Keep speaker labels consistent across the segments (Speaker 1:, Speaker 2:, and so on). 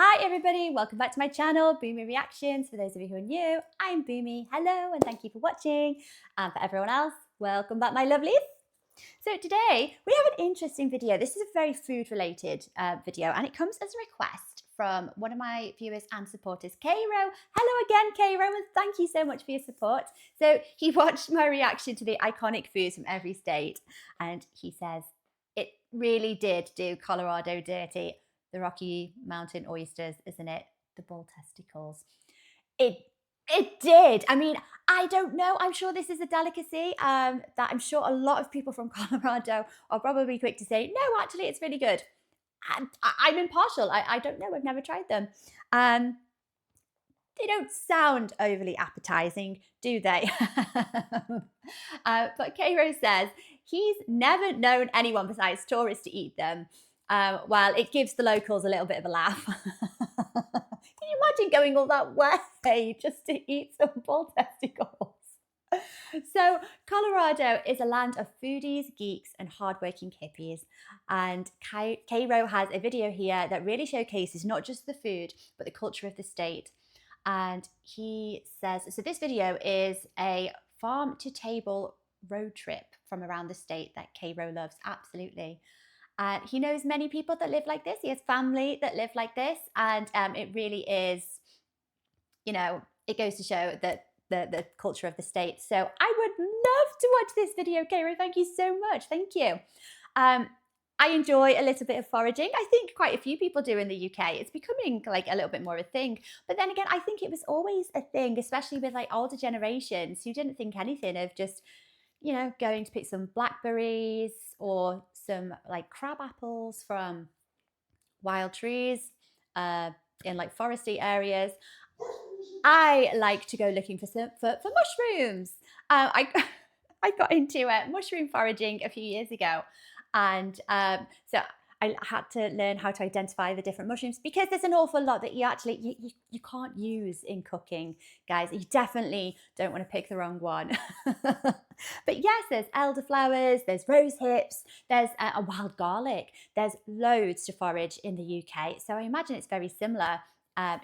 Speaker 1: Hi everybody, welcome back to my channel, Boomy Reactions. For those of you who are new, I'm Boomy. Hello and thank you for watching. And for everyone else, welcome back my lovelies. So today we have an interesting video. This is a very food related video and it comes as a request from one of my viewers and supporters, Kayro. Hello again, Kayro, and thank you so much for your support. So he watched my reaction to the iconic foods from every state and he says, it really did do Colorado dirty. The Rocky Mountain oysters, isn't it? The bull testicles. It did. I mean, I don't know. I'm sure this is a delicacy that I'm sure a lot of people from Colorado are probably quick to say, no, actually, it's really good. I'm impartial. I don't know. I've never tried them. They don't sound overly appetizing, do they? But Kayro says he's never known anyone besides tourists to eat them. Well, it gives the locals a little bit of a laugh. Can you imagine going all that way just to eat some bull testicles? So Colorado is a land of foodies, geeks, and hardworking hippies. And Kayro has a video here that really showcases not just the food, but the culture of the state. And he says, so this video is a farm to table road trip from around the state that Kayro loves, absolutely. And he knows many people that live like this. He has family that live like this. And it really is, you know, it goes to show that the culture of the state. So I would love to watch this video, Kayro. Thank you so much. Thank you. I enjoy a little bit of foraging. I think quite a few people do in the UK. It's becoming like a little bit more of a thing. But then again, I think it was always a thing, especially with like older generations who didn't think anything of just, you know, going to pick some blackberries or some like crab apples from wild trees in like foresty areas. I like to go looking for mushrooms. I got into mushroom foraging a few years ago, and so I had to learn how to identify the different mushrooms because there's an awful lot that you can't use in cooking, guys. You definitely don't want to pick the wrong one. But yes, there's elderflowers, there's rose hips, there's a wild garlic. There's loads to forage in the UK. So I imagine it's very similar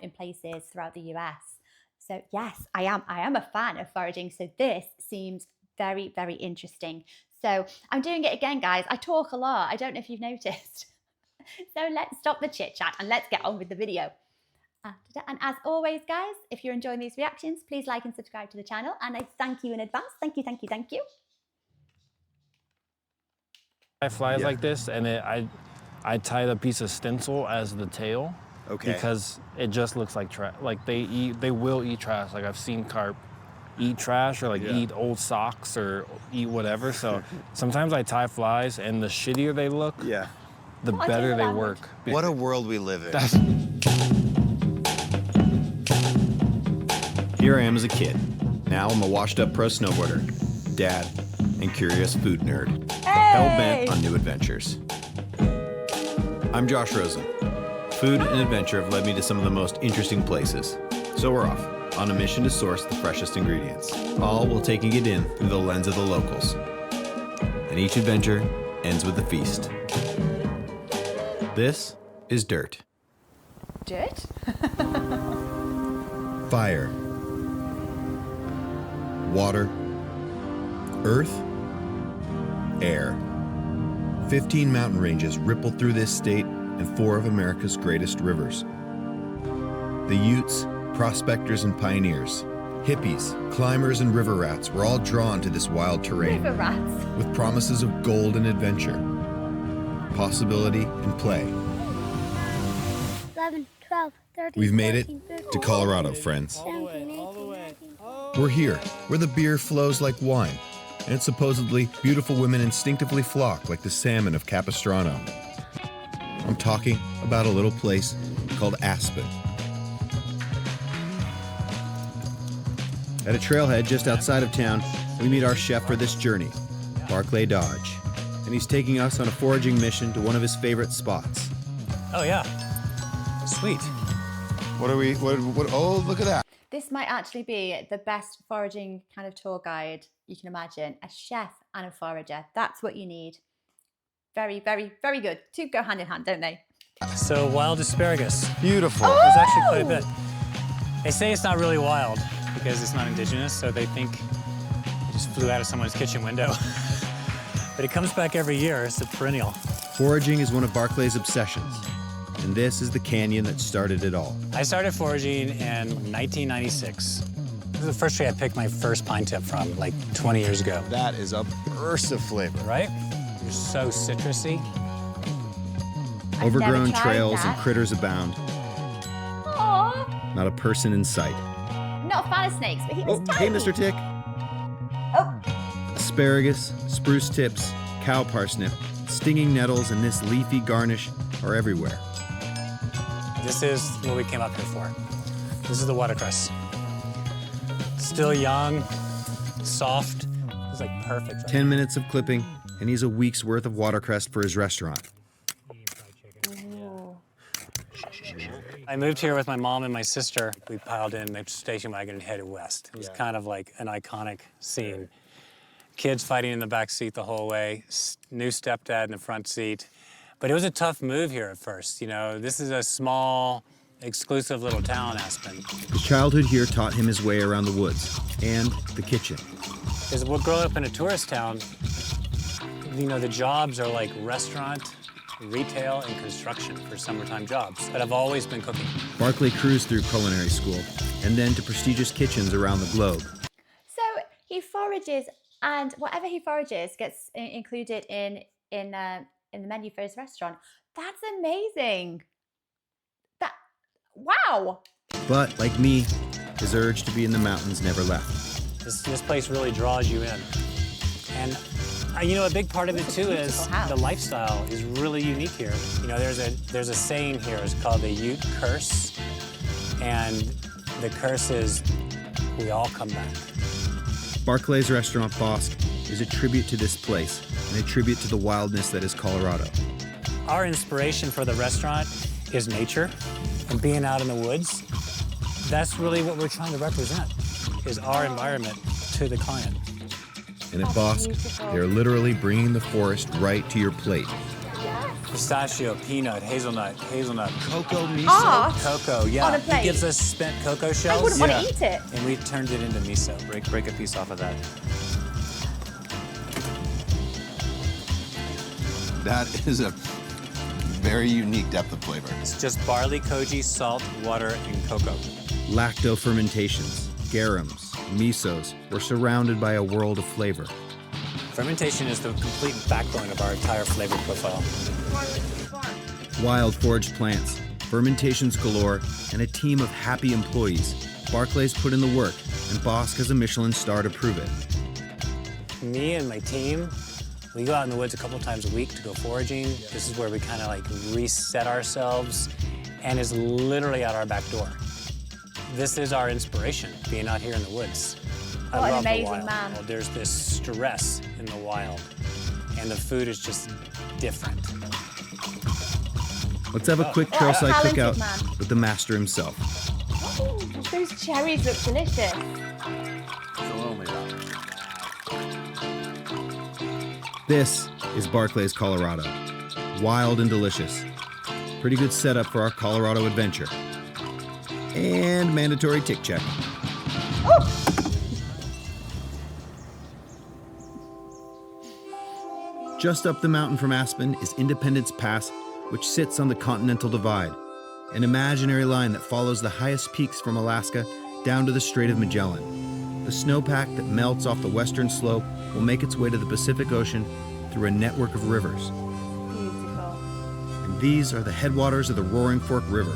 Speaker 1: in places throughout the US. So yes, I am a fan of foraging. So this seems very, very interesting. So I'm doing it again, guys. I talk a lot. I don't know if you've noticed. So let's stop the chit chat and let's get on with the video. And as always, guys, if you're enjoying these reactions, please like and subscribe to the channel. And I thank you in advance. Thank you, thank you, thank you.
Speaker 2: I flies like this, and I tie the piece of stencil as the tail.
Speaker 3: Okay.
Speaker 2: Because it just looks like trash. Like they will eat trash. Like I've seen carp eat trash or like eat old socks or eat whatever. So sometimes I tie flies, and the shittier they look, the better they work.
Speaker 3: What a world we live in. Here I am as a kid. Now I'm a washed-up pro snowboarder, dad, and curious food nerd. Hell-bent on new adventures. I'm Josh Rosen. Food and adventure have led me to some of the most interesting places. So we're off, on a mission to source the freshest ingredients, all while taking it in through the lens of the locals. And each adventure ends with a feast. This is dirt.
Speaker 1: Dirt?
Speaker 3: Fire. Water. Earth. Air. 15 mountain ranges ripple through this state and 4 of America's greatest rivers. The Utes, prospectors and pioneers, hippies, climbers and river rats were all drawn to this wild terrain
Speaker 1: River rats.
Speaker 3: with promises of gold and adventure, possibility and play.
Speaker 4: 11, 12, 13,
Speaker 3: We've made it
Speaker 4: 14, 15,
Speaker 3: to Colorado, friends.
Speaker 4: 17, 18, 19.
Speaker 3: We're here, where the beer flows like wine, and supposedly beautiful women instinctively flock like the salmon of Capistrano. I'm talking about a little place called Aspen. At a trailhead just outside of town, we meet our chef for this journey, Barclay Dodge, and he's taking us on a foraging mission to one of his favorite spots.
Speaker 5: Oh yeah, sweet.
Speaker 3: What oh, look at that.
Speaker 1: This might actually be the best foraging kind of tour guide you can imagine. A chef and a forager. That's what you need. Very, very, very good. Two go hand in hand, don't they?
Speaker 5: So wild asparagus.
Speaker 3: Beautiful.
Speaker 5: There's actually quite a bit. They say it's not really wild because it's not indigenous, so they think it just flew out of someone's kitchen window. But it comes back every year. It's a perennial.
Speaker 3: Foraging is one of Barclay's obsessions, and this is the canyon that started it all.
Speaker 5: I started foraging in 1996. This is the first tree I picked my first pine tip from, like 20 years ago.
Speaker 3: That is a burst of flavor.
Speaker 5: Right? They're so citrusy.
Speaker 3: Overgrown
Speaker 1: tried
Speaker 3: trails
Speaker 1: that.
Speaker 3: and critters abound.
Speaker 1: Aw,
Speaker 3: Not a person in sight.
Speaker 1: not a fan of snakes, but he was
Speaker 3: Oh, hey,
Speaker 1: tiny.
Speaker 3: Mr. Tick.
Speaker 1: Oh,
Speaker 3: Asparagus, spruce tips, cow parsnip, stinging nettles, and this leafy garnish are everywhere.
Speaker 5: This is what we came up here for. This is the watercress. Still young, soft. It's like perfect. Right?
Speaker 3: 10 minutes of clipping, and he's a week's worth of watercress for his restaurant.
Speaker 5: I moved here with my mom and my sister. We piled in the station wagon and headed west. It was kind of like an iconic scene. Kids fighting in the back seat the whole way, new stepdad in the front seat. But it was a tough move here at first. You know, this is a small, exclusive little town, Aspen.
Speaker 3: His childhood here taught him his way around the woods and the kitchen.
Speaker 5: Because we're growing up in a tourist town, you know, the jobs are like restaurant, retail, and construction for summertime jobs. But I've always been cooking.
Speaker 3: Barclay cruised through culinary school and then to prestigious kitchens around the globe.
Speaker 1: so he forages, and whatever he forages gets included in the menu for his restaurant. That's amazing. Wow.
Speaker 3: But, like me, his urge to be in the mountains never left.
Speaker 5: This place really draws you in. And you know, a big part of it too is
Speaker 1: beautiful house.
Speaker 5: the lifestyle is really unique here. You know, there's a saying here. It's called the Ute curse, and the curse is we all come back.
Speaker 3: Barclay's restaurant Bosque is a tribute to this place and a tribute to the wildness that is Colorado.
Speaker 5: Our inspiration for the restaurant is nature and being out in the woods. That's really what we're trying to represent, is our environment to the client.
Speaker 3: And at
Speaker 1: That's
Speaker 3: Bosque,
Speaker 1: beautiful.
Speaker 3: they're literally bringing the forest right to your plate.
Speaker 5: Pistachio, peanut, hazelnut,
Speaker 3: Cocoa miso.
Speaker 1: Art
Speaker 5: cocoa, yeah.
Speaker 1: on a plate.
Speaker 5: He gives us spent cocoa
Speaker 1: I
Speaker 5: shells.
Speaker 1: wouldn't want to eat it.
Speaker 5: And we turned it into miso.
Speaker 2: Break a piece off of that.
Speaker 6: That is a very unique depth of flavor.
Speaker 5: It's just barley, koji, salt, water, and cocoa.
Speaker 3: Lacto fermentations, garums, misos were surrounded by a world of flavor.
Speaker 5: Fermentation is the complete backbone of our entire flavor profile.
Speaker 3: Wild foraged plants, fermentations galore, and a team of happy employees. Barclay's put in the work, and Bosque has a Michelin star to prove it.
Speaker 5: Me and my team, we go out in the woods a couple times a week to go foraging. This is where we kind of like reset ourselves, and is literally out our back door. This is our inspiration, being out here in the woods. I
Speaker 1: What an
Speaker 5: love the
Speaker 1: amazing
Speaker 5: wild.
Speaker 1: man.
Speaker 5: Well, there's this stress in the wild, and the food is just different.
Speaker 3: Let's have a quick trailside
Speaker 1: talented
Speaker 3: cookout
Speaker 1: man.
Speaker 3: with the master himself.
Speaker 1: Oh, those cherries look delicious.
Speaker 3: This is Barclay's Colorado. Wild and delicious. Pretty good setup for our Colorado adventure. And mandatory tick check. Just up the mountain from Aspen is Independence Pass, which sits on the Continental Divide, an imaginary line that follows the highest peaks from Alaska down to the Strait of Magellan. The snowpack that melts off the western slope will make its way to the Pacific Ocean through a network of rivers.
Speaker 1: Beautiful.
Speaker 3: And these are the headwaters of the Roaring Fork River,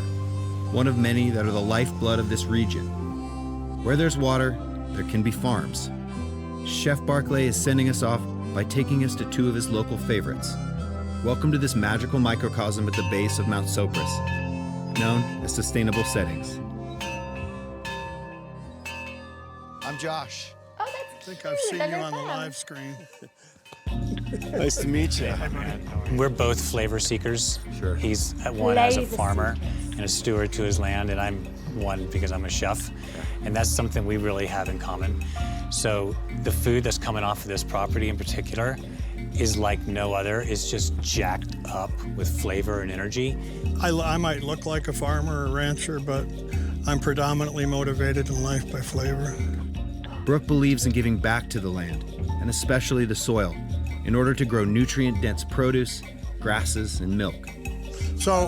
Speaker 3: one of many that are the lifeblood of this region. Where there's water, there can be farms. Chef Barclay is sending us off by taking us to two of his local favorites. Welcome to this magical microcosm at the base of Mount Sopris, known as Sustainable Settings.
Speaker 6: I'm Josh.
Speaker 1: Oh, that's
Speaker 7: I think
Speaker 1: cute.
Speaker 7: I've seen
Speaker 1: They're
Speaker 7: you on the
Speaker 1: them.
Speaker 7: live screen.
Speaker 6: Nice to meet you.
Speaker 5: We're both flavor seekers.
Speaker 6: Sure.
Speaker 5: He's one as a
Speaker 1: Flavor
Speaker 5: farmer and a steward to his land, and I'm one because I'm a chef. And that's something we really have in common. So the food that's coming off of this property in particular is like no other. It's just jacked up with flavor and energy.
Speaker 7: I might look like a farmer or rancher, but I'm predominantly motivated in life by flavor.
Speaker 3: Brooke believes in giving back to the land, and especially the soil, in order to grow nutrient-dense produce, grasses, and milk.
Speaker 7: So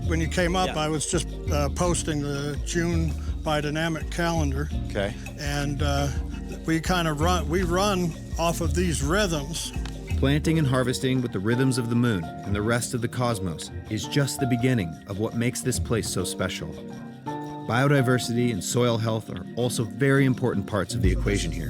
Speaker 7: when you came up, I was just posting the June biodynamic calendar.
Speaker 3: Okay.
Speaker 7: And we run off of these rhythms.
Speaker 3: Planting and harvesting with the rhythms of the moon and the rest of the cosmos is just the beginning of what makes this place so special. Biodiversity and soil health are also very important parts of the equation here.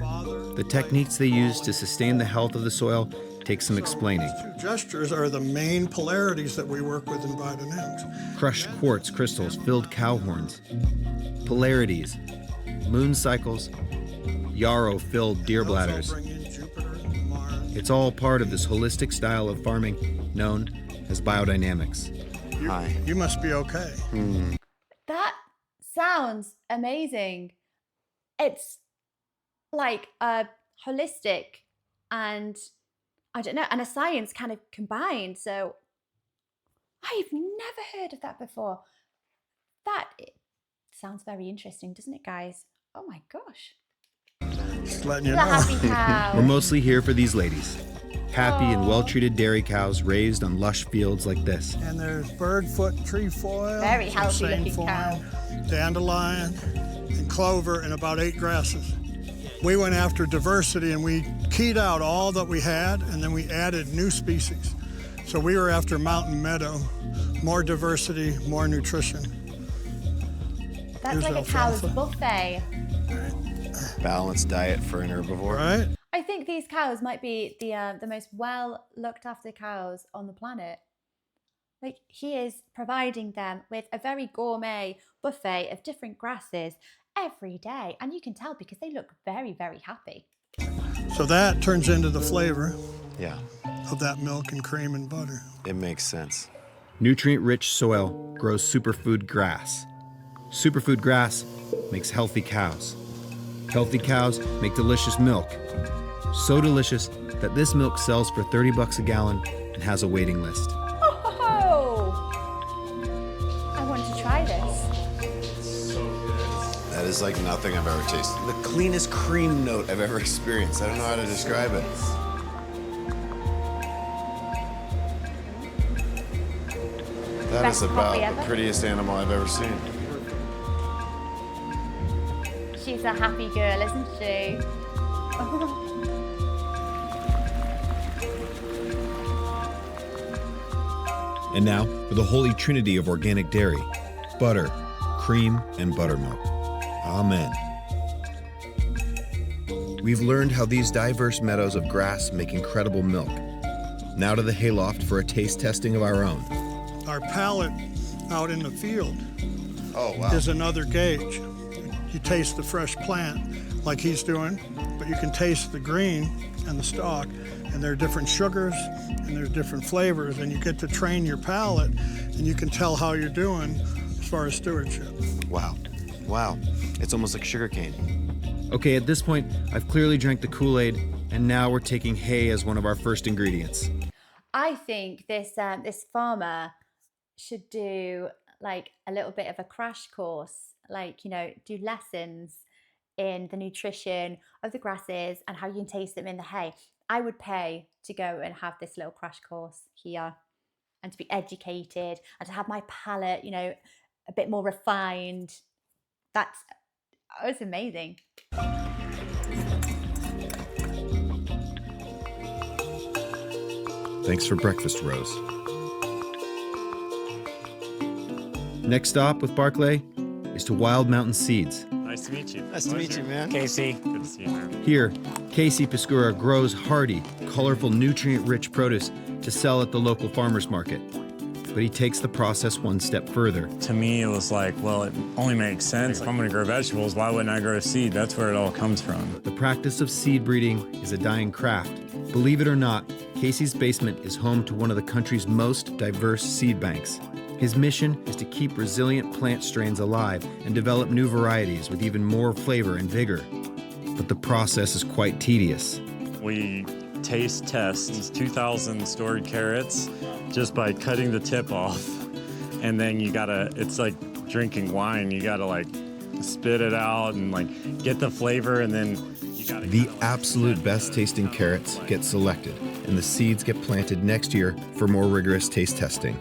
Speaker 3: The techniques they use to sustain the health of the soil take some explaining.
Speaker 7: These two gestures are the main polarities that we work with in biodynamics.
Speaker 3: Crushed quartz crystals filled cow horns, polarities, moon cycles, yarrow filled deer bladders. It's all part of this holistic style of farming known as biodynamics.
Speaker 7: You must be okay.
Speaker 1: That sounds amazing. It's like a holistic and I don't know, and a science kind of combined. So I've never heard of that before. That sounds very interesting, doesn't it, guys? Oh my gosh.
Speaker 7: Just letting you
Speaker 1: The
Speaker 7: know.
Speaker 1: happy cow.
Speaker 3: We're mostly here for these ladies. Happy and well-treated dairy cows raised on lush fields like this.
Speaker 7: And there's birdfoot trefoil.
Speaker 1: Very healthy
Speaker 7: same
Speaker 1: looking cow.
Speaker 7: Dandelion and clover and about 8 grasses. We went after diversity and we keyed out all that we had and then we added new species. So we were after mountain meadow, more diversity, more nutrition.
Speaker 1: That's
Speaker 7: Here's
Speaker 1: like a
Speaker 7: alfalfa.
Speaker 1: cow's buffet.
Speaker 6: Balanced diet for an herbivore.
Speaker 7: Right?
Speaker 1: I think these cows might be the most well looked after cows on the planet. Like he is providing them with a very gourmet buffet of different grasses every day, and you can tell because they look very, very happy.
Speaker 7: So that turns into the flavor
Speaker 6: Yeah,
Speaker 7: of that milk and cream and butter.
Speaker 6: it makes sense.
Speaker 3: Nutrient-rich soil grows superfood grass. Superfood grass makes healthy cows. Healthy cows make delicious milk. So delicious that this milk sells for $30 a gallon and has a waiting list.
Speaker 1: Oh! I want to try this.
Speaker 6: That is like nothing I've ever tasted. The cleanest cream note I've ever experienced. I don't know how to describe it. That
Speaker 1: Best
Speaker 6: is
Speaker 1: coffee
Speaker 6: about the
Speaker 1: ever?
Speaker 6: prettiest animal I've ever seen.
Speaker 1: She's a happy girl, isn't she?
Speaker 3: And now for the holy trinity of organic dairy: butter, cream, and buttermilk. Amen. We've learned how these diverse meadows of grass make incredible milk. Now to the hayloft for a taste testing of our own.
Speaker 7: Our palate out in the field
Speaker 6: Oh, wow.
Speaker 7: is another gauge. You taste the fresh plant like he's doing, but you can taste the green and the stalk, and there are different sugars and there are different flavors, and you get to train your palate and you can tell how you're doing as far as stewardship.
Speaker 6: Wow. Wow. It's almost like sugarcane.
Speaker 3: Okay, at this point, I've clearly drank the Kool-Aid, and now we're taking hay as one of our first ingredients.
Speaker 1: I think this farmer should do like a little bit of a crash course, like, you know, do lessons in the nutrition of the grasses and how you can taste them in the hay. I would pay to go and have this little crash course here and to be educated and to have my palate, you know, a bit more refined. That's amazing.
Speaker 3: Thanks for breakfast, Rose. Next stop with Barclay is to Wild Mountain Seeds.
Speaker 5: Nice to meet you.
Speaker 6: Nice to meet you, man.
Speaker 5: Casey. Good to see you, man.
Speaker 3: Here, Casey Piscura grows hardy, colorful, nutrient-rich produce to sell at the local farmers market. But he takes the process one step further.
Speaker 8: To me, it was like, well, it only makes sense. If I'm gonna grow vegetables, why wouldn't I grow seed? That's where it all comes from.
Speaker 3: The practice of seed breeding is a dying craft. Believe it or not, Casey's basement is home to one of the country's most diverse seed banks. His mission is to keep resilient plant strains alive and develop new varieties with even more flavor and vigor. But the process is quite tedious.
Speaker 8: We taste test these 2,000 stored carrots just by cutting the tip off. And then you gotta, it's like drinking wine. You gotta like spit it out and like get the flavor, and then you gotta.
Speaker 3: The absolute best tasting carrots get selected, and the seeds get planted next year for more rigorous taste testing.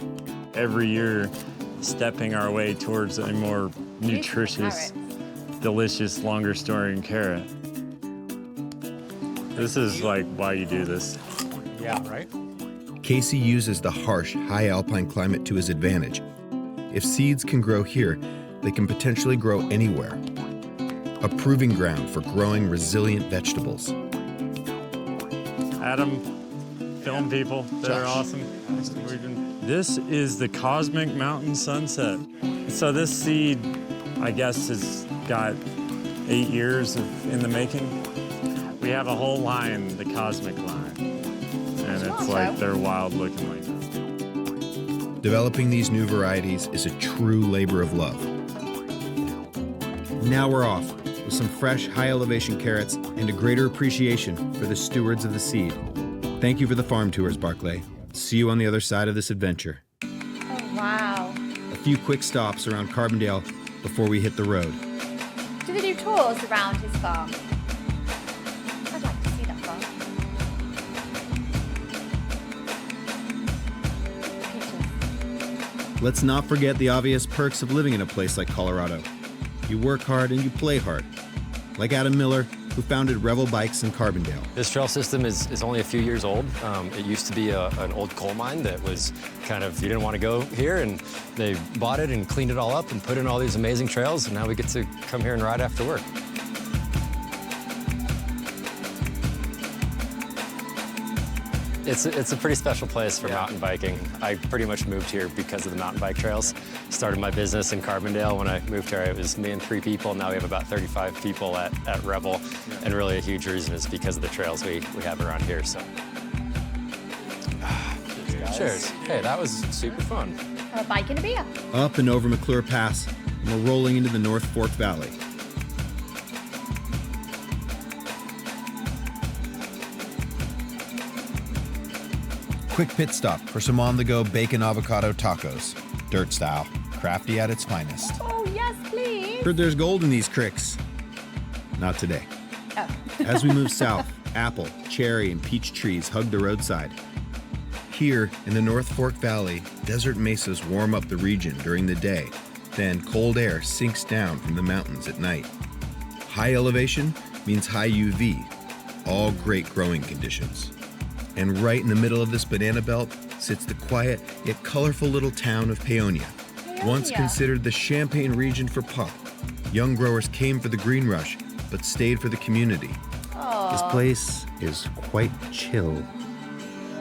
Speaker 8: Every year, stepping our way towards a more nutritious, delicious, longer storing carrot. This is like why you do this.
Speaker 5: Yeah, right?
Speaker 3: Casey uses the harsh, high alpine climate to his advantage. If seeds can grow here, they can potentially grow anywhere. A proving ground for growing resilient vegetables.
Speaker 8: Adam, film people that are awesome. This is the Cosmic Mountain Sunset. So this seed, I guess, has got 8 years in the making. We have a whole line, the Cosmic line. And it's like they're wild looking like that.
Speaker 3: Developing these new varieties is a true labor of love. Now we're off with some fresh, high elevation carrots and a greater appreciation for the stewards of the seed. Thank you for the farm tours, Barclay. See you on the other side of this adventure.
Speaker 1: Oh, wow.
Speaker 3: A few quick stops around Carbondale before we hit the road.
Speaker 1: Do they do tours around his farm? I'd like to see that farm. Pictures.
Speaker 3: Let's not forget the obvious perks of living in a place like Colorado. You work hard and you play hard. Like Adam Miller, who founded Revel Bikes in Carbondale.
Speaker 9: This trail system is only a few years old. It used to be an old coal mine that was kind of, you didn't want to go here, and they bought it and cleaned it all up and put in all these amazing trails, and now we get to come here and ride after work. It's a pretty special place for mountain biking. I pretty much moved here because of the mountain bike trails. Started my business in Carbondale. When I moved here, it was me and 3 people. Now we have about 35 people at Revel. And really a huge reason is because of the trails we have around here, so. Cheers. Hey, that was super fun.
Speaker 1: Have a bike and a beer.
Speaker 3: Up and over McClure Pass, and we're rolling into the North Fork Valley. Quick pit stop for some on-the-go bacon avocado tacos. Dirt style, crafty at its finest.
Speaker 1: Oh, yes, please.
Speaker 3: Heard there's gold in these cricks. Not today.
Speaker 1: Oh.
Speaker 3: As we move south, apple, cherry, and peach trees hug the roadside. Here in the North Fork Valley, desert mesas warm up the region during the day. Then cold air sinks down from the mountains at night. High elevation means high UV, all great growing conditions. And right in the middle of this banana belt sits the quiet yet colorful little town of Paonia. Once considered the Champagne region for pot, young growers came for the green rush, but stayed for the community.
Speaker 1: Aww.
Speaker 3: This place is quite chill.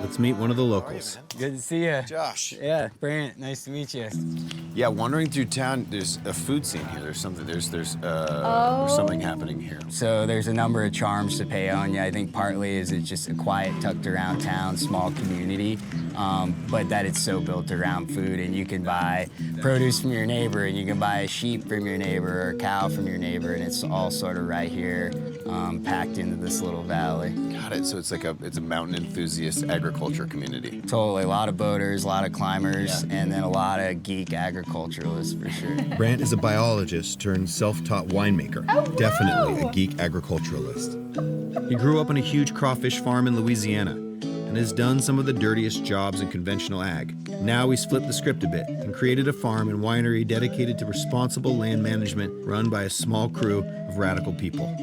Speaker 3: Let's meet one of the locals.
Speaker 10: Good to see you.
Speaker 6: Josh.
Speaker 10: Yeah, Brant, nice to meet you.
Speaker 6: Yeah, wandering through town, there's a food scene here. There's something. There's something happening here.
Speaker 10: So there's a number of charms to Paonia. I think partly is it's just a quiet, tucked around town, small community, but that it's so built around food, and you can buy produce from your neighbor, and you can buy a sheep from your neighbor or a cow from your neighbor, and it's all sort of right here, packed into this little valley.
Speaker 6: Got it. So it's like it's a mountain enthusiast agriculture community.
Speaker 10: Totally, a lot of boaters, a lot of climbers, and then a lot of geek agriculturalists for sure.
Speaker 3: Brant is a biologist turned self-taught winemaker.
Speaker 1: Oh,
Speaker 3: Definitely
Speaker 1: wow.
Speaker 3: a geek agriculturalist. He grew up on a huge crawfish farm in Louisiana and has done some of the dirtiest jobs in conventional ag. Now he's flipped the script a bit and created a farm and winery dedicated to responsible land management run by a small crew of radical people.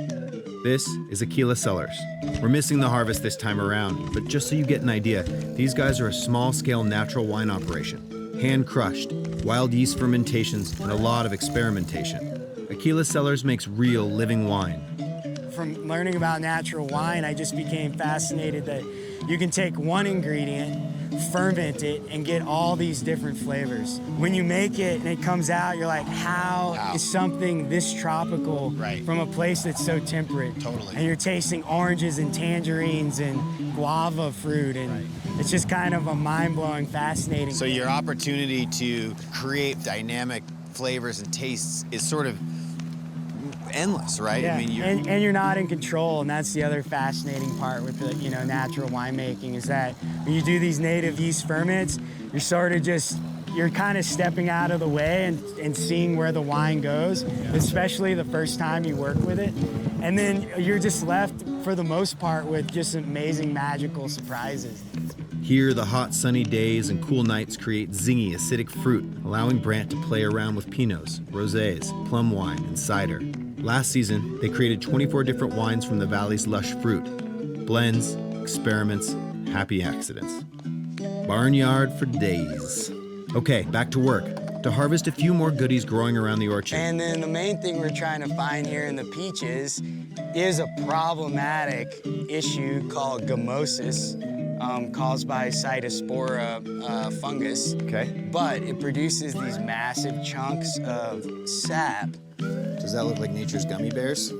Speaker 3: This is Aquila Cellars. We're missing the harvest this time around, but just so you get an idea, these guys are a small-scale natural wine operation. Hand-crushed, wild yeast fermentations, and a lot of experimentation. Aquila Cellars makes real, living wine.
Speaker 11: From learning about natural wine, I just became fascinated that you can take one ingredient, ferment it, and get all these different flavors. When you make it and it comes out, you're like, how is something this tropical from a place that's so temperate?
Speaker 6: Totally.
Speaker 11: And you're tasting oranges and tangerines and guava fruit, and it's just kind of a mind-blowing, fascinating.
Speaker 6: So your opportunity to create dynamic flavors and tastes is sort of endless, right?
Speaker 11: Yeah,
Speaker 6: I mean,
Speaker 11: and you're not in control, and that's the other fascinating part with the natural winemaking is that when you do these native yeast ferments, you're kind of stepping out of the way and seeing where the wine goes, especially the first time you work with it, and then you're just left for the most part with just amazing magical surprises.
Speaker 3: Here, the hot, sunny days and cool nights create zingy, acidic fruit, allowing Brant to play around with Pinots, Rosés, plum wine, and cider. Last season, they created 24 different wines from the valley's lush fruit. Blends, experiments, happy accidents. Barnyard for days. Okay, back to work. To harvest a few more goodies growing around the orchard.
Speaker 11: And then the main thing we're trying to find here in the peaches is a problematic issue called gamosis, caused by Cytospora fungus.
Speaker 3: Okay.
Speaker 11: But it produces these massive chunks of sap.
Speaker 3: Does that look like nature's gummy bears?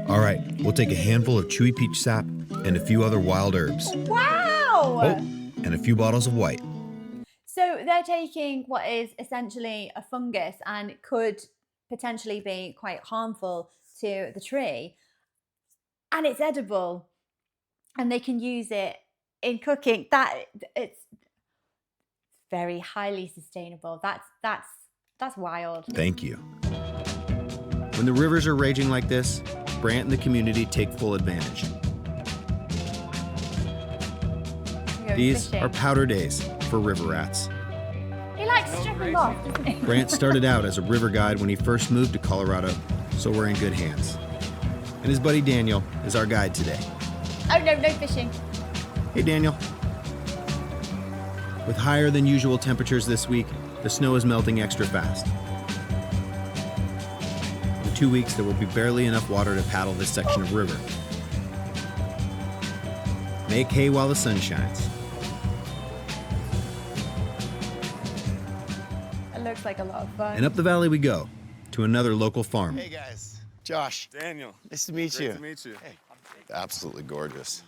Speaker 3: All right, we'll take a handful of chewy peach sap and a few other wild herbs.
Speaker 1: Wow!
Speaker 3: Oh, and a few bottles of white.
Speaker 1: So they're taking what is essentially a fungus and could potentially be quite harmful to the tree, and it's edible, and they can use it in cooking. It's very highly sustainable. That's wild.
Speaker 3: Thank you. When the rivers are raging like this, Brant and the community take full advantage. These
Speaker 1: fishing.
Speaker 3: are powder days for river rats.
Speaker 1: He likes stripping off, doesn't he?
Speaker 3: Brant started out as a river guide when he first moved to Colorado, so we're in good hands. And his buddy Daniel is our guide today.
Speaker 1: Oh no, no fishing.
Speaker 3: Hey, Daniel. With higher than usual temperatures this week, the snow is melting extra fast. In 2 weeks, there will be barely enough water to paddle this section of river. Make hay while the sun shines.
Speaker 1: It looks like a lot of fun.
Speaker 3: And up the valley we go, to another local farm.
Speaker 6: Hey guys, Josh.
Speaker 8: Daniel.
Speaker 6: Nice to meet you.
Speaker 8: Great to meet you.
Speaker 6: Hey, absolutely gorgeous.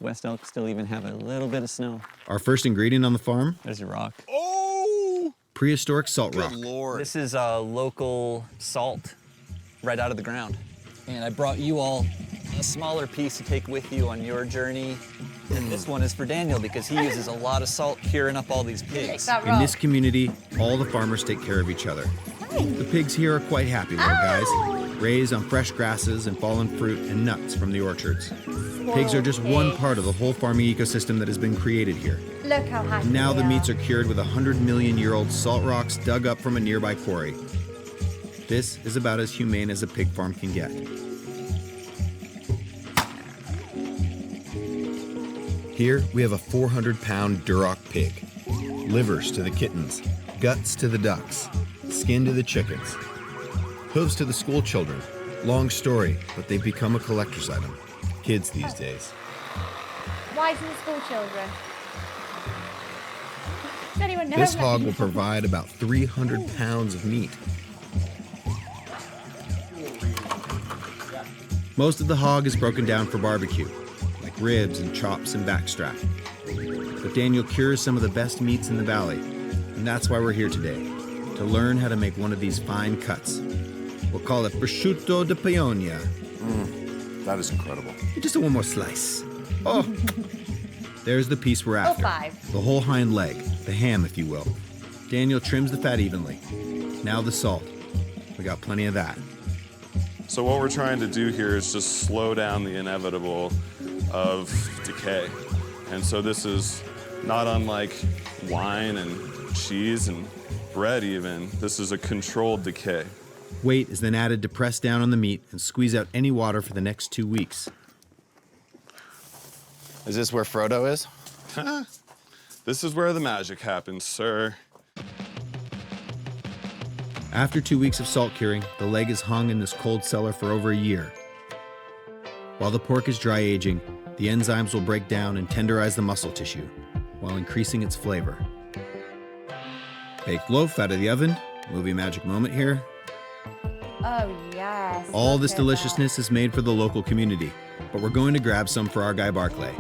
Speaker 12: West Elk still even have a little bit of snow.
Speaker 3: Our first ingredient on the farm,
Speaker 12: There's your rock.
Speaker 6: Oh,
Speaker 3: prehistoric salt
Speaker 6: good
Speaker 3: rock.
Speaker 6: Lord.
Speaker 12: This is local salt right out of the ground. And I brought you all a smaller piece to take with you on your journey. And this one is for Daniel because he uses a lot of salt curing up all these pigs.
Speaker 3: In this community, all the farmers take care of each other. The pigs here are quite happy little guys, raised on fresh grasses and fallen fruit and nuts from the orchards. Pigs are just one part of the whole farming ecosystem that has been created here.
Speaker 1: Look how happy
Speaker 3: Now
Speaker 1: they
Speaker 3: the
Speaker 1: are.
Speaker 3: meats are cured with 100-million-year-old salt rocks dug up from a nearby quarry. This is about as humane as a pig farm can get. Here we have a 400-pound Duroc pig. Livers to the kittens, guts to the ducks, skin to the chickens, hooves to the school children. Long story, but they've become a collector's item. Kids these days.
Speaker 1: Why to the school children? Does anyone know
Speaker 3: This
Speaker 1: that?
Speaker 3: hog will provide about 300 pounds of meat. Most of the hog is broken down for barbecue, like ribs and chops and backstrap. But Daniel cures some of the best meats in the valley, and that's why we're here today, to learn how to make one of these fine cuts. We'll call it prosciutto di Paonia.
Speaker 6: That is incredible.
Speaker 3: Just one more slice. Oh, there's the piece we're after.
Speaker 1: 5.
Speaker 3: The whole hind leg, the ham, if you will. Daniel trims the fat evenly. Now the salt. We got plenty of that.
Speaker 13: So what we're trying to do here is just slow down the inevitable of decay. And so this is not unlike wine and cheese and bread even. This is a controlled decay.
Speaker 3: Weight is then added to press down on the meat and squeeze out any water for the next 2 weeks.
Speaker 6: Is this where Frodo is?
Speaker 13: This is where the magic happens, sir.
Speaker 3: After 2 weeks of salt curing, the leg is hung in this cold cellar for over a year. While the pork is dry aging, the enzymes will break down and tenderize the muscle tissue, while increasing its flavor. Baked loaf out of the oven, movie magic moment here.
Speaker 1: Oh, yes.
Speaker 3: All
Speaker 1: Look
Speaker 3: this
Speaker 1: at
Speaker 3: deliciousness is made for the local community, but we're going to grab some for our guy Barclay.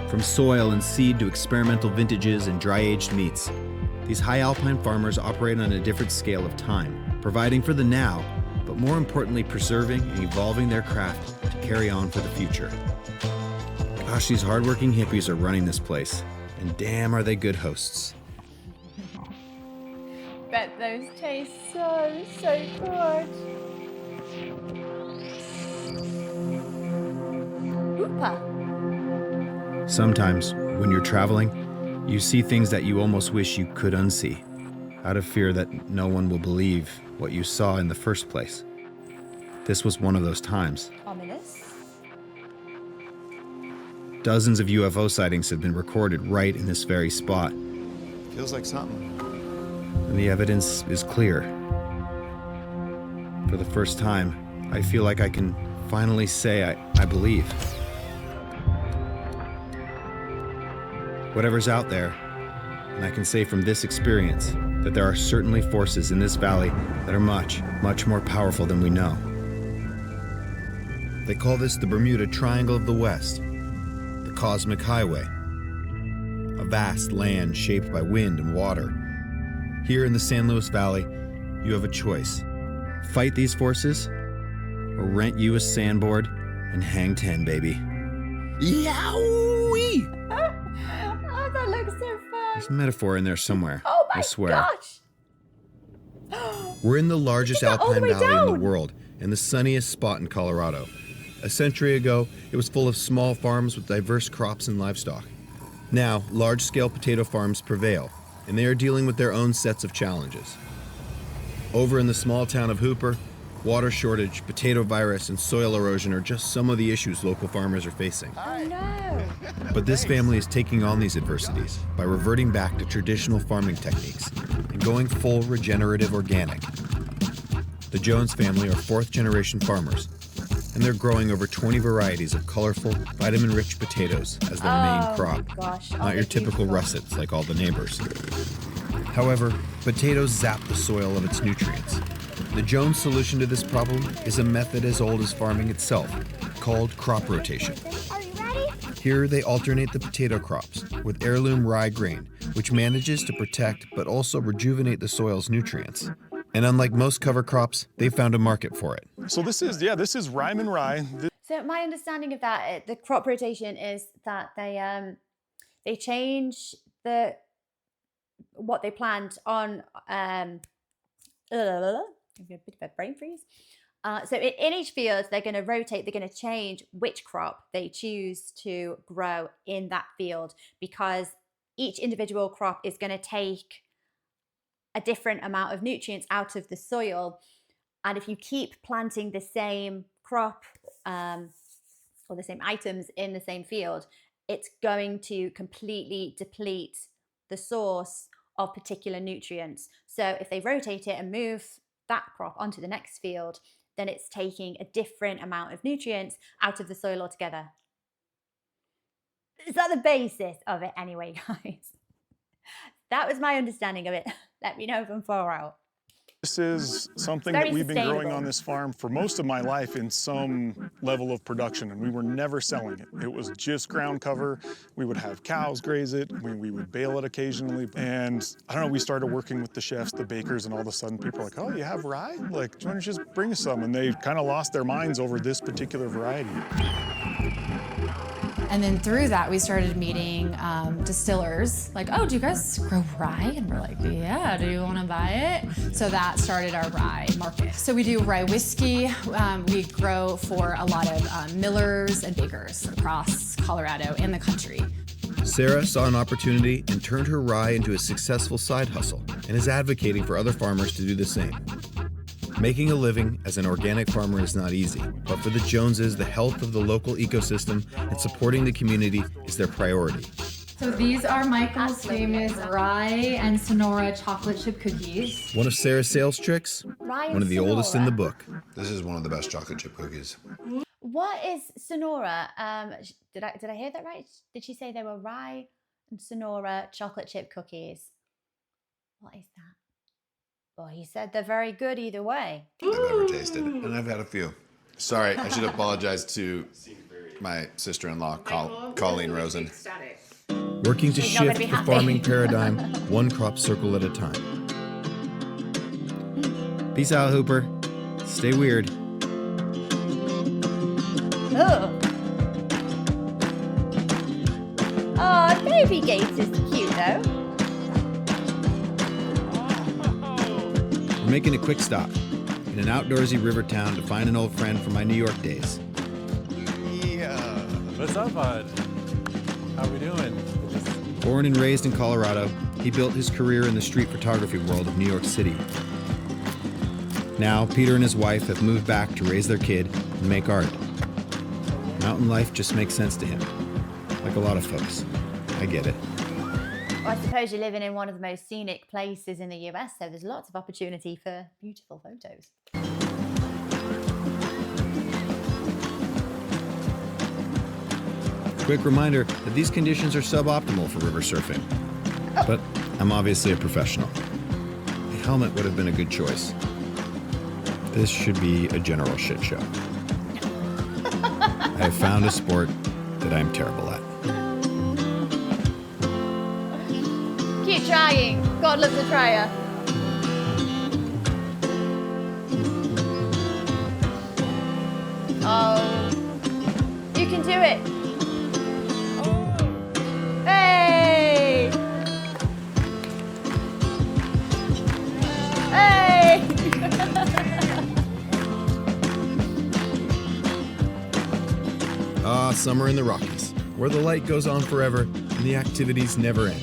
Speaker 3: From soil and seed to experimental vintages and dry-aged meats, These high alpine farmers operate on a different scale of time, providing for the now, but more importantly, preserving and evolving their craft to carry on for the future. Gosh, these hardworking hippies are running this place, and damn are they good hosts.
Speaker 1: Bet those taste so good. Hooper.
Speaker 3: Sometimes, when you're traveling, you see things that you almost wish you could unsee, out of fear that no one will believe what you saw in the first place. This was one of those times.
Speaker 1: Ominous.
Speaker 3: Dozens of UFO sightings have been recorded right in this very spot,
Speaker 6: Feels like something.
Speaker 3: and the evidence is clear. For the first time, I feel like I can finally say I believe. Whatever's out there, and I can say from this experience that there are certainly forces in this valley that are much, much more powerful than we know. They call this the Bermuda Triangle of the West, the Cosmic Highway, a vast land shaped by wind and water. Here in the San Luis Valley, you have a choice. Fight these forces, or rent you a sandboard and hang 10, baby. Yowie!
Speaker 1: Oh, that looks so fun.
Speaker 3: There's a metaphor in there somewhere,
Speaker 1: Oh my
Speaker 3: I swear.
Speaker 1: gosh.
Speaker 3: We're in the largest
Speaker 1: Look at that, all the
Speaker 3: alpine
Speaker 1: way
Speaker 3: valley in the
Speaker 1: down.
Speaker 3: world and the sunniest spot in Colorado. A century ago, it was full of small farms with diverse crops and livestock. Now, large-scale potato farms prevail, and they are dealing with their own sets of challenges. Over in the small town of Hooper, water shortage, potato virus, and soil erosion are just some of the issues local farmers are facing.
Speaker 1: Oh no.
Speaker 3: But this family is taking on these adversities by reverting back to traditional farming techniques and going full regenerative organic. The Jones family are fourth-generation farmers, and they're growing over 20 varieties of colorful, vitamin-rich potatoes as their main crop.
Speaker 1: Gosh.
Speaker 3: Not your typical russets like all the neighbors. However, potatoes zap the soil of its nutrients. The Jones solution to this problem is a method as old as farming itself, called crop rotation.
Speaker 4: Are you ready?
Speaker 3: Here they alternate the potato crops with heirloom rye grain, which manages to protect but also rejuvenate the soil's nutrients. And unlike most cover crops, they found a market for it.
Speaker 14: So this is Ryman rye.
Speaker 1: So my understanding of that, the crop rotation is that they change what they planned on. I'm a bit of a brain freeze. So in each field, they're going to rotate. They're going to change which crop they choose to grow in that field, because each individual crop is going to take a different amount of nutrients out of the soil. And if you keep planting the same crop or the same items in the same field, it's going to completely deplete the source of particular nutrients. So if they rotate it and move that crop onto the next field, then it's taking a different amount of nutrients out of the soil altogether. Is that the basis of it anyway, guys? That was my understanding of it. Let me know if I'm far out.
Speaker 14: This is something
Speaker 1: Very
Speaker 14: that we've been growing
Speaker 1: sustainable.
Speaker 14: on this farm for most of my life in some level of production, and we were never selling it. It was just ground cover. We would have cows graze it. We would bale it occasionally. And I don't know, we started working with the chefs, the bakers, and all of a sudden people are like, oh, you have rye? Like, why don't you just bring us some? And they kind of lost their minds over this particular variety.
Speaker 15: And then through that, we started meeting distillers, like, oh, do you guys grow rye? And we're like, yeah, do you want to buy it? So that started our rye market. So we do rye whiskey. We grow for a lot of millers and bakers across Colorado and the country.
Speaker 3: Sarah saw an opportunity and turned her rye into a successful side hustle and is advocating for other farmers to do the same. Making a living as an organic farmer is not easy, but for the Joneses, the health of the local ecosystem and supporting the community is their priority.
Speaker 15: So these are Michael's famous rye and Sonora chocolate chip cookies.
Speaker 3: One of Sarah's sales tricks,
Speaker 1: Rye
Speaker 3: one of the oldest in the
Speaker 1: Sonora.
Speaker 3: book.
Speaker 6: This is one of the best chocolate chip cookies.
Speaker 1: What is Sonora? Did I hear that right? Did she say they were rye and Sonora chocolate chip cookies? What is that? Well, he said they're very good either way.
Speaker 6: I've ever tasted, and I've had a few. Sorry, I should apologize to my sister-in-law, Colleen Rosen.
Speaker 3: working to
Speaker 1: She's not gonna
Speaker 3: shift
Speaker 1: be
Speaker 3: the
Speaker 1: happy.
Speaker 3: farming paradigm one crop circle at a time. Peace out, Hooper. Stay weird.
Speaker 1: Oh. Oh, baby gator's cute though.
Speaker 3: We're making a quick stop in an outdoorsy river town to find an old friend from my New York days.
Speaker 8: Yeah. What's up, bud? How we doing?
Speaker 3: Born and raised in Colorado, he built his career in the street photography world of New York City. Now, Peter and his wife have moved back to raise their kid and make art. Mountain life just makes sense to him, like a lot of folks. I get it.
Speaker 1: Well, I suppose you're living in one of the most scenic places in the US, so there's lots of opportunity for beautiful photos.
Speaker 3: Quick reminder that these conditions are suboptimal for river surfing. But I'm obviously a professional. A helmet would have been a good choice. This should be a general shit show. I have found a sport that I'm terrible at.
Speaker 1: Keep trying. God loves a trier. Oh, you can do it. Hey! Hey!
Speaker 3: Ah, summer in the Rockies, where the light goes on forever and the activities never end.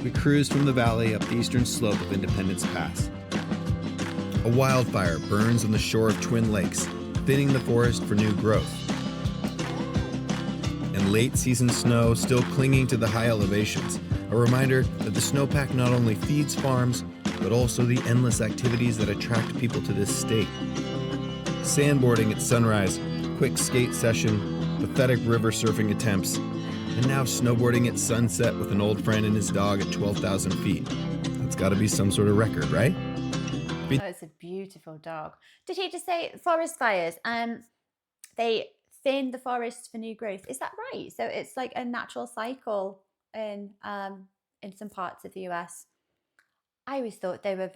Speaker 3: We cruise from the valley up the eastern slope of Independence Pass. A wildfire burns on the shore of Twin Lakes, thinning the forest for new growth. And late season snow still clinging to the high elevations, a reminder that the snowpack not only feeds farms, but also the endless activities that attract people to this state. Sandboarding at sunrise, quick skate session, pathetic river surfing attempts, and now snowboarding at sunset with an old friend and his dog at 12,000 feet. That's gotta be some sort of record, right?
Speaker 1: Oh, it's a beautiful dog. Did he just say forest fires? They thin the forest for new growth. Is that right? So it's like a natural cycle in some parts of the US. I always thought they were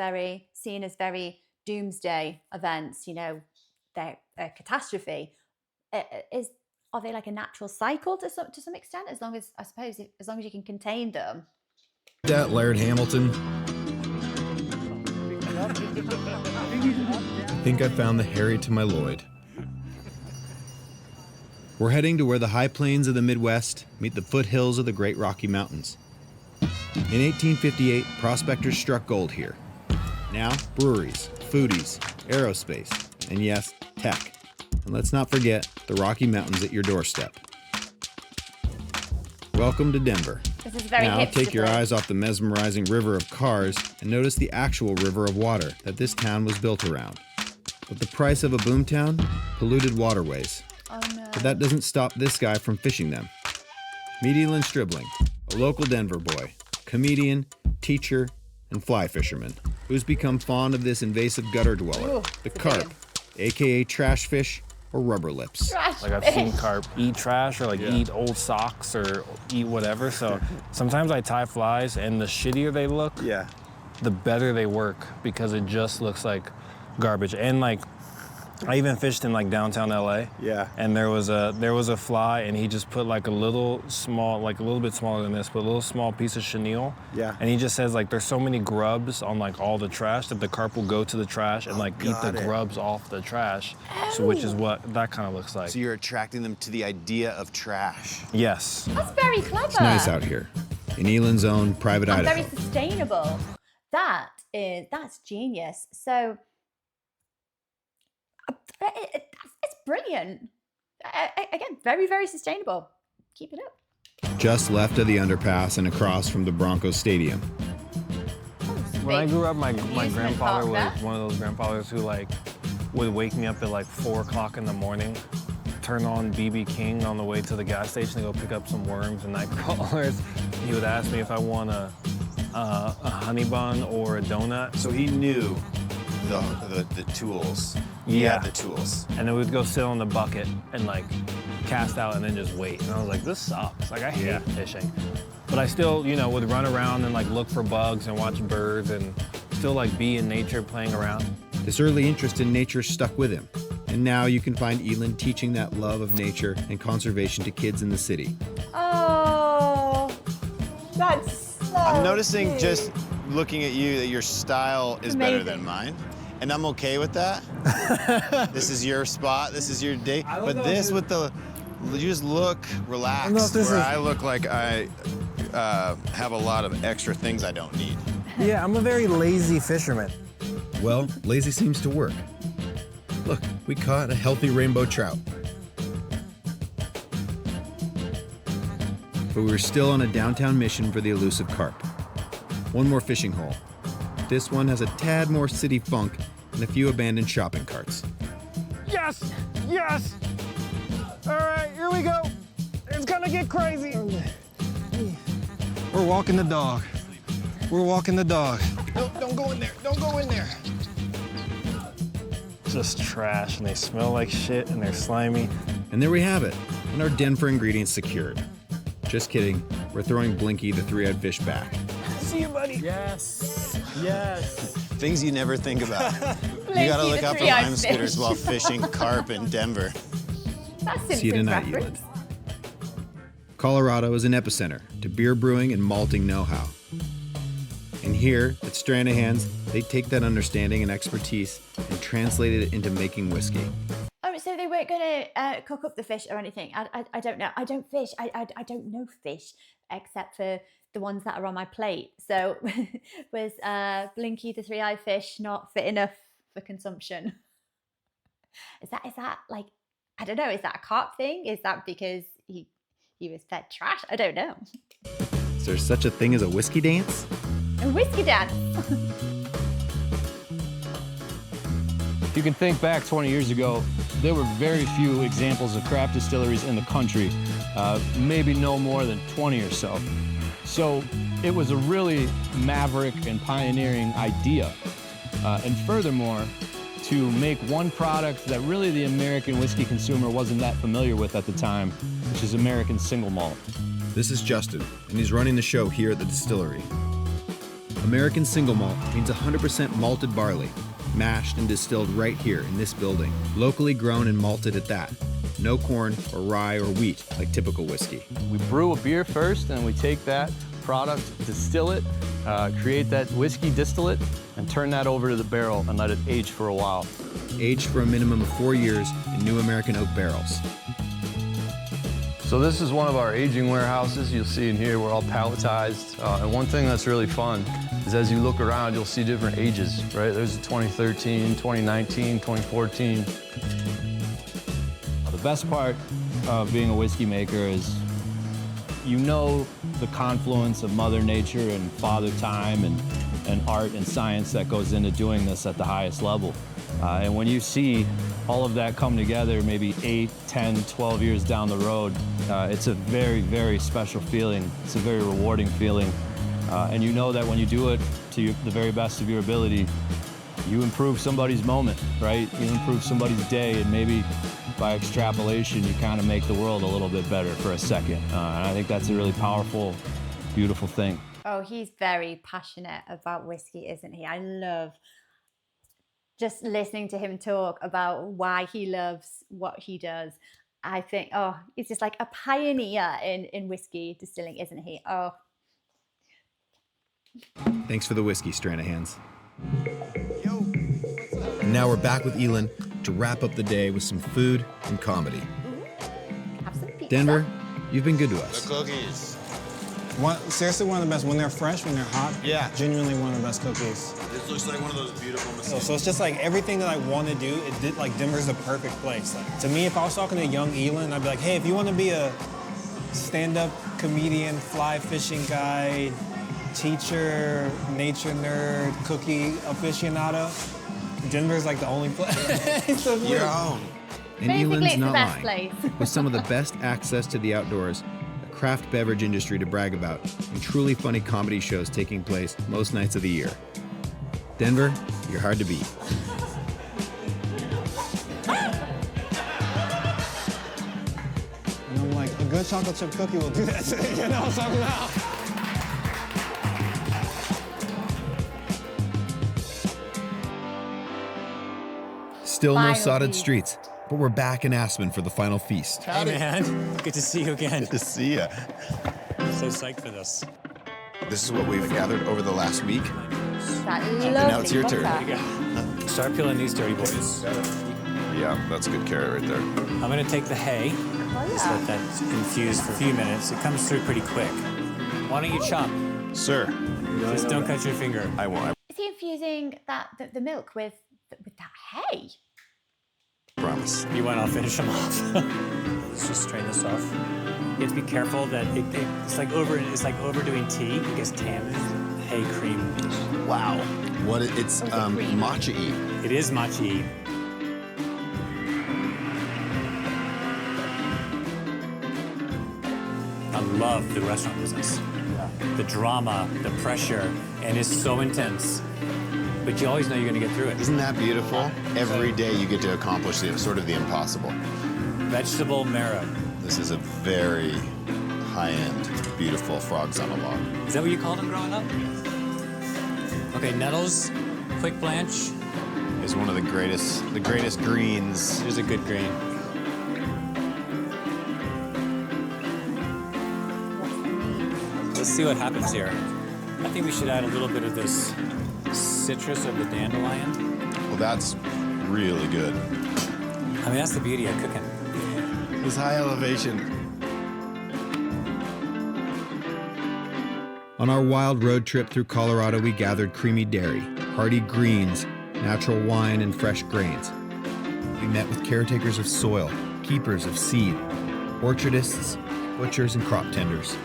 Speaker 1: seen as very doomsday events. You know, they're a catastrophe. Are they like a natural cycle to some extent? As long as you can contain them.
Speaker 3: That Laird Hamilton. I think I found the Harry to my Lloyd. We're heading to where the high plains of the Midwest meet the foothills of the Great Rocky Mountains. In 1858, prospectors struck gold here. Now, breweries, foodies, aerospace, and yes, tech. And let's not forget the Rocky Mountains at your doorstep. Welcome to Denver.
Speaker 1: This is very
Speaker 3: Now, take your
Speaker 1: hipster.
Speaker 3: eyes off the mesmerizing river of cars and notice the actual river of water that this town was built around. But the price of a boomtown? Polluted waterways.
Speaker 1: Oh no.
Speaker 3: But that doesn't stop this guy from fishing them. Meet Elon Stribling, a local Denver boy, comedian, teacher, and fly fisherman, who's become fond of this invasive gutter dweller,
Speaker 1: Ooh,
Speaker 3: the
Speaker 1: it's a
Speaker 3: carp,
Speaker 1: big
Speaker 3: aka trash fish or rubber lips.
Speaker 2: Like I've seen carp eat trash or like eat old socks or eat whatever. So sometimes I tie flies and the shittier they look, the better they work because it just looks like garbage. And like I even fished in like downtown LA. And there was a fly and he just put like a little bit smaller than this, but a little small piece of chenille. And he just says like there's so many grubs on like all the trash that the carp will go to the trash and like eat the grubs off the trash. So which is what that kind of looks like.
Speaker 6: So you're attracting them to the idea of trash.
Speaker 2: Yes.
Speaker 1: That's very clever.
Speaker 3: It's nice out here, in Elon's own private
Speaker 1: And
Speaker 3: Idaho.
Speaker 1: very sustainable. That's genius. So it's brilliant. Again, very, very sustainable. Keep it up.
Speaker 3: Just left of the underpass and across from the Broncos Stadium.
Speaker 2: When I grew up, my grandfather was
Speaker 1: park there.
Speaker 2: one of those grandfathers who like would wake me up at like 4 o'clock in the morning, turn on BB King on the way to the gas station to go pick up some worms and night crawlers. He would ask me if I want a honey bun or a donut.
Speaker 6: So he knew the tools.
Speaker 2: Yeah.
Speaker 6: The tools.
Speaker 2: And then we'd go sit on the bucket and like cast out and then just wait. And I was like, this sucks. Like I hate fishing. But I still, you know, would run around and like look for bugs and watch birds and still like be in nature playing around.
Speaker 3: This early interest in nature stuck with him. And now you can find Elin teaching that love of nature and conservation to kids in the city.
Speaker 1: Oh, that's so
Speaker 6: I'm noticing
Speaker 1: cute.
Speaker 6: just looking at you that your style is better than mine. And I'm okay with that. This is your spot, this is your day. But this with the, you just look relaxed, where I look like I have a lot of extra things I don't need.
Speaker 2: Yeah, I'm a very lazy fisherman.
Speaker 3: Well, lazy seems to work. Look, we caught a healthy rainbow trout. But we were still on a downtown mission for the elusive carp. One more fishing hole. This one has a tad more city funk and a few abandoned shopping carts.
Speaker 2: Yes! Yes! All right, here we go. It's gonna get crazy. We're walking the dog. We're walking the dog.
Speaker 6: No, don't go in there, don't go in there.
Speaker 2: Just trash, and they smell like shit, and they're slimy.
Speaker 3: And there we have it, and our den for ingredients secured. Just kidding, we're throwing Blinky the three-eyed fish back.
Speaker 2: See you, buddy.
Speaker 8: Yes. Yes.
Speaker 6: Things you never think about.
Speaker 1: Blinky
Speaker 6: You gotta
Speaker 1: the
Speaker 6: look out for
Speaker 1: three-eyed
Speaker 6: lime scooters
Speaker 1: fish.
Speaker 6: while fishing carp in Denver.
Speaker 1: That's
Speaker 3: See you
Speaker 1: Simpsons
Speaker 3: tonight, Elin.
Speaker 1: reference.
Speaker 3: Colorado is an epicenter to beer brewing and malting know-how. And here at Stranahan's, they take that understanding and expertise and translate it into making whiskey.
Speaker 1: Oh, so they weren't going to cook up the fish or anything. I don't know. I don't fish. I don't know fish except for the ones that are on my plate. So was Blinky the three-eyed fish not fit enough for consumption? Is that like, I don't know, is that a carp thing? Is that because he was fed trash? I don't know.
Speaker 3: Is there such a thing as a whiskey dance?
Speaker 1: A whiskey dance.
Speaker 16: If you can think back 20 years ago, there were very few examples of craft distilleries in the country, maybe no more than 20 or so. So it was a really maverick and pioneering idea. And furthermore, to make one product that really the American whiskey consumer wasn't that familiar with at the time, which is American single malt.
Speaker 3: This is Justin, and he's running the show here at the distillery. American single malt means 100% malted barley, mashed and distilled right here in this building, locally grown and malted at that. No corn or rye or wheat like typical whiskey.
Speaker 16: We brew a beer first, and we take that product, distill it, create that whiskey distillate, and turn that over to the barrel and let it age for a while.
Speaker 3: Aged for a minimum of 4 years in new American oak barrels.
Speaker 16: So this is one of our aging warehouses. You'll see in here we're all palletized. And one thing that's really fun is as you look around, you'll see different ages, right? There's a 2013, 2019, 2014. The best part of being a whiskey maker is you know the confluence of Mother Nature and Father Time and art and science that goes into doing this at the highest level. And when you see all of that come together maybe 8, 10, 12 years down the road, it's a very, very special feeling. It's a very rewarding feeling. And you know that when you do it to the very best of your ability, you improve somebody's moment, right? You improve somebody's day, and maybe by extrapolation, you kind of make the world a little bit better for a second. And I think that's a really powerful, beautiful thing.
Speaker 1: Oh, he's very passionate about whiskey, isn't he? I love just listening to him talk about why he loves what he does. I think, oh, he's just like a pioneer in whiskey distilling, isn't he? Oh.
Speaker 3: Thanks for the whiskey, Stranahan's. And now we're back with Elin to wrap up the day with some food and comedy.
Speaker 1: Have some pizza.
Speaker 3: Denver, you've been good to us.
Speaker 6: The cookies.
Speaker 17: Seriously, one of the best. When they're fresh, when they're hot,
Speaker 6: yeah,
Speaker 17: genuinely one of the best cookies.
Speaker 6: This looks like one of those beautiful machines.
Speaker 17: So it's just like everything that I want to do. It did like Denver's the perfect place. Like, to me, if I was talking to young Elin, I'd be like, hey, if you want to be a stand-up comedian, fly fishing guide, teacher, nature nerd, cookie aficionado, Denver's like the only place.
Speaker 6: You're home.
Speaker 3: And
Speaker 1: Basically,
Speaker 3: Elin's
Speaker 1: it's the
Speaker 3: not
Speaker 1: best
Speaker 3: lying.
Speaker 1: place.
Speaker 3: With some of the best access to the outdoors, a craft beverage industry to brag about, and truly funny comedy shows taking place most nights of the year. Denver, you're hard to beat.
Speaker 17: And I'm like, a good chocolate chip cookie will do that. You know what I'm talking about?
Speaker 3: Still no
Speaker 1: Finally.
Speaker 3: sodded streets, but we're back in Aspen for the final feast.
Speaker 5: Hey, man. Good to see you again.
Speaker 6: Good to see you.
Speaker 5: So psyched for this.
Speaker 3: This is what we've gathered over the last week.
Speaker 1: That lovely
Speaker 3: now it's your turn.
Speaker 1: butter.
Speaker 5: There you go. Start peeling these dirty boys.
Speaker 3: Yeah, that's a good carrot right there.
Speaker 5: I'm gonna take the hay. Just let that infuse for a few minutes. It comes through pretty quick. Why don't you chop?
Speaker 6: Sir.
Speaker 5: Just don't cut your finger.
Speaker 3: I won't.
Speaker 1: Is he infusing the milk with that hay?
Speaker 3: I promise.
Speaker 5: You want, I'll finish them off. Let's just strain this off. You have to be careful that it's like overdoing tea. It gets tamed. Hay cream.
Speaker 6: Wow. What it's matcha-y.
Speaker 5: It is matcha-y. I love the restaurant business. The drama, the pressure, and it's so intense. But you always know you're gonna get through it.
Speaker 6: Isn't that beautiful? Every day you get to accomplish sort of the impossible.
Speaker 5: Vegetable marrow.
Speaker 6: This is a very high-end, beautiful frogs on a log.
Speaker 5: Is that what you called them growing up? Okay, nettles, quick blanch.
Speaker 6: Is one of the greatest greens.
Speaker 5: Here's a good green. Let's see what happens here. I think we should add a little bit of this citrus of the dandelion.
Speaker 6: Well, that's really good.
Speaker 5: I mean, that's the beauty of cooking.
Speaker 6: This high elevation.
Speaker 3: On our wild road trip through Colorado, we gathered creamy dairy, hearty greens, natural wine, and fresh grains. We met with caretakers of soil, keepers of seed, orchardists, butchers, and crop tenders.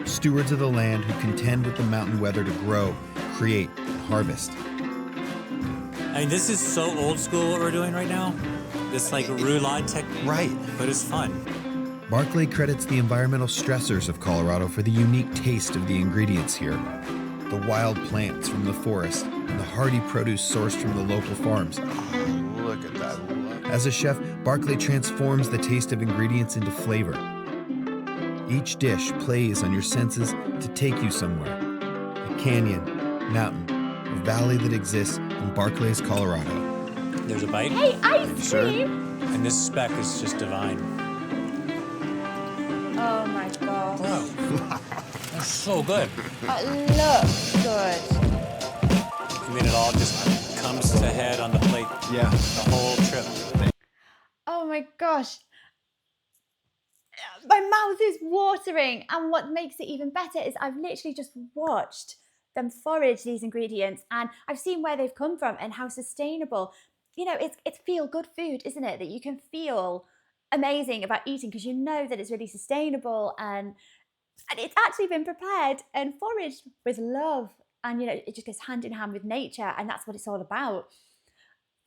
Speaker 3: Stewards of the land who contend with the mountain weather to grow, create, and harvest.
Speaker 5: I mean, this is so old school what we're doing right now. This like roulade technique.
Speaker 6: Right.
Speaker 5: But it's fun.
Speaker 3: Barclay credits the environmental stressors of Colorado for the unique taste of the ingredients here. The wild plants from the forest and the hardy produce sourced from the local farms.
Speaker 6: Oh, look at that.
Speaker 3: As a chef, Barclay transforms the taste of ingredients into flavor. Each dish plays on your senses to take you somewhere. A canyon, mountain, a valley that exists in Barclays, Colorado.
Speaker 5: There's a bite.
Speaker 1: Hey, ice cream!
Speaker 5: And this speck is just divine.
Speaker 1: Oh my god.
Speaker 5: Wow. That's so good.
Speaker 1: That looks good.
Speaker 5: And then it all just comes to head on the plate.
Speaker 6: Yeah.
Speaker 5: The whole trip.
Speaker 1: Oh my gosh. My mouth is watering. And what makes it even better is I've literally just watched them forage these ingredients and I've seen where they've come from and how sustainable. You know, it's feel-good food, isn't it? That you can feel amazing about eating because you know that it's really sustainable and it's actually been prepared and foraged with love. And, you know, it just goes hand in hand with nature and that's what it's all about.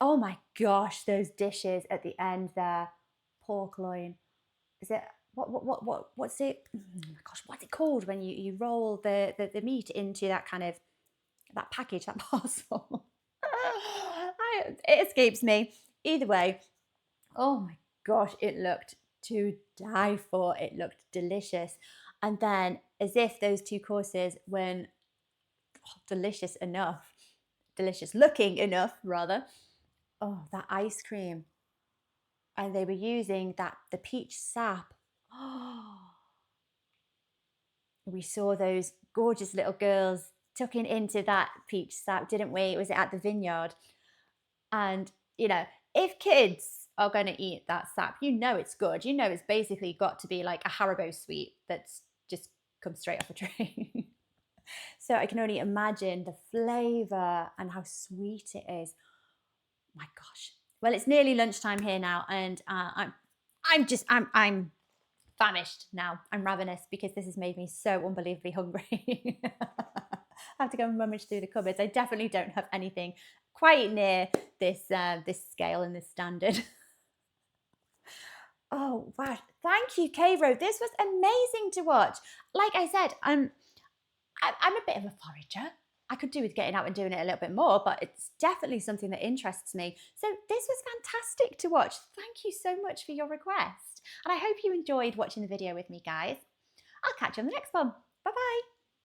Speaker 1: Oh my gosh, those dishes at the end there. Pork loin. Is it, what's it, oh my gosh, what's it called when you roll the meat into that kind of, that package, that parcel? It escapes me. Either way, oh my gosh, it looked to die for. It looked delicious. And then as if those two courses weren't delicious looking enough rather. Oh, that ice cream. And they were using the peach sap. Oh. We saw those gorgeous little girls tucking into that peach sap, didn't we? Was it at the vineyard? And, you know, if kids are going to eat that sap, you know it's good. You know it's basically got to be like a Haribo sweet that's just come straight off a train. So I can only imagine the flavour and how sweet it is. My gosh. Well, it's nearly lunchtime here now, and I'm famished now. I'm ravenous because this has made me so unbelievably hungry. I have to go and rummage through the cupboards. I definitely don't have anything quite near this scale and this standard. Oh wow! Thank you, Kayro. This was amazing to watch. Like I said, I'm a bit of a forager. I could do with getting out and doing it a little bit more, but it's definitely something that interests me. So this was fantastic to watch. Thank you so much for your request. And I hope you enjoyed watching the video with me, guys. I'll catch you on the next one. Bye-bye.